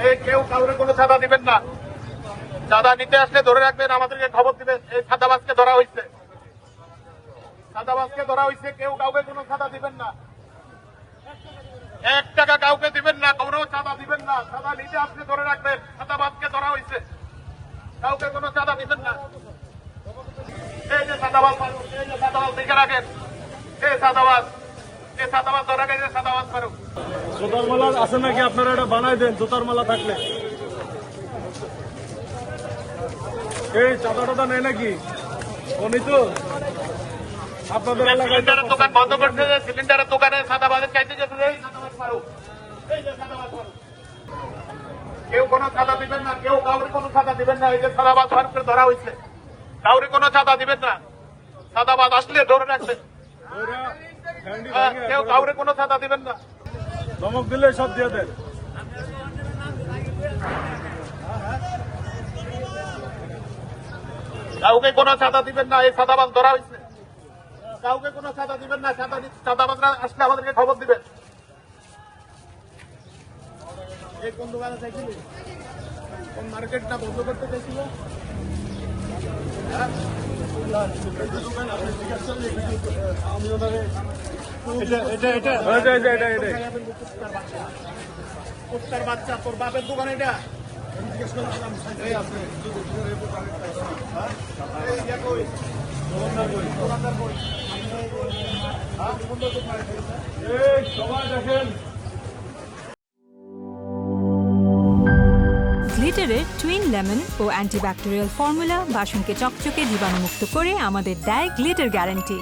এই কেউ কাউরে কোনো চাঁদা দিবেন না। চাঁদা নিতে আসলে ধরে রাখবেন, আমাদেরকে খবর দিবেন। এই চাঁদাবাজকে ধরা হয়েছে, চাঁদাবাজকে ধরা হয়েছে। কেউ কাউকে কোনো চাঁদা দিবেন না, 1 টাকা কাউকে দিবেন না, কোনো চাঁদা দিবেন না। চাঁদা নিতে আসলে ধরে রাখবেন, চাঁদাবাজকে ধরা হয়েছে। কাউকে কোনো চাঁদা দিবেন না। এই যে চাঁদাবাজ, এই যে চাঁদাবাজ দেখে রাখেন, এই চাঁদাবাজ, এই চাঁদাবাজ ধরা গেছে, চাঁদাবাজ ফারুক। জুতার মালা আছে নাকি? আপনারা এটা বানাই দেন জুতার মালা থাকলে। এই চাঁদা টাদা নেই নাকি? উনি তো আপনাদের এলাকায় সিলিন্ডারের দোকান বন্ধ করছে, যে সিলিন্ডারের দোকানে চাঁদাবাজের চাইতে গেছে, এই চাঁদাবাজ ফারুক, এই যে চাঁদাবাজ ফারুক। কেউ কোনো চাঁদা দিবেন না, কেউ কাউরে কোনো চাঁদা দিবেন না। এই যে চাঁদাবাজ ফারুককে ধরা হয়েছে, কাউরে কোনো চাঁদা দিবেন না। চাঁদাবাজ আসলে ধরে রাখবেন, কেউ কাউরে কোনো চাঁদা দিবেন না। ধমক দিলে সব দিয়ে দেন। কাউকে কোনো চাঁদা দিবেন না। এই চাঁদাবাজ ধরা হয়েছে, কাউকে কোনো চাঁদা দিবেন না। চাঁদাবাজরা আসলে আমাদেরকে খবর দিবেন। এই কোন দোকানে চাইছিল, কোন মার্কেটটা বন্ধ করতে চাইছিল? কুত্তার বাচ্চা, তোর বাপের দোকান এটা? সবাই দেখেন গ্লিটারের টুইন লেমন ও অ্যান্টিব্যাকটেরিয়াল ফর্মুলা বাসনকে চকচকে জীবাণুমুক্ত করে আমাদের দেয় গ্লিটার গ্যারান্টি।